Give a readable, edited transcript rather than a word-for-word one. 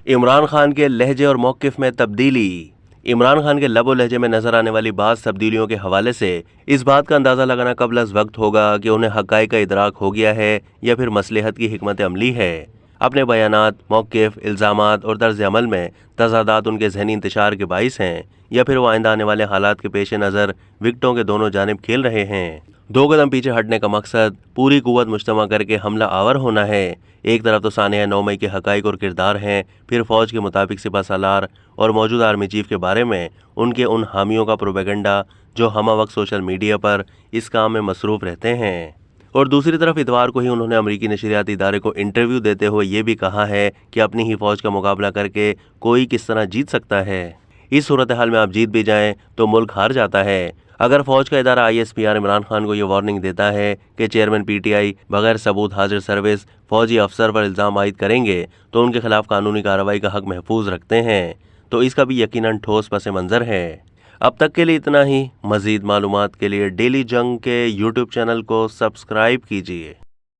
इमरान खान के लहजे और मौक़िफ़ में तब्दीली। इमरान खान के लब और लहजे में नजर आने वाली बाज़ तब्दीलियों के हवाले से इस बात का अंदाज़ा लगाना कबल अज़ वक्त होगा कि उन्हें हक़ाइक़ का इदराक हो गया है या फिर मसलहत की हिकमत अमली है। अपने बयानात, मौक़िफ़, इल्ज़ामात और तर्ज़ अमल में तज़ादात उनके ज़हनी इंतशार के बाइस हैं या फिर वो आइंदा आने वाले हालात के पेश नज़र विकटों के दोनों जानिब खेल रहे हैं। दो कदम पीछे हटने का मकसद पूरी कुव्वत मुज्तमा करके हमला आवर होना है। एक तरफ तो सानिया 9 मई के हक़ाइक़ और किरदार हैं, फिर फ़ौज के मुताबिक सिपह सालार और मौजूदा आर्मी चीफ के बारे में उनके उन हामियों का प्रोपेगेंडा जो हमा वक्त सोशल मीडिया पर इस काम में मसरूफ़ रहते हैं। और दूसरी तरफ इतवार को ही उन्होंने अमरीकी नशरियाती इदारे को इंटरव्यू देते हुए ये भी कहा है कि अपनी ही फ़ौज का मुकाबला करके कोई किस तरह जीत सकता है। इस सूरत हाल में आप जीत भी जाएं तो मुल्क हार जाता है। अगर फ़ौज का इदारा ISPR इमरान खान को ये वार्निंग देता है कि चेयरमैन PTI बगैर सबूत हाजिर सर्विस फ़ौजी अफसर पर इल्ज़ाम आयद करेंगे तो उनके खिलाफ कानूनी कार्रवाई का हक़ महफूज रखते हैं, तो इसका भी यकीनन ठोस पस मंज़र है। अब तक के लिए इतना ही। मज़ीद मालूमात के लिए डेली जंग के YouTube चैनल को सब्सक्राइब कीजिए।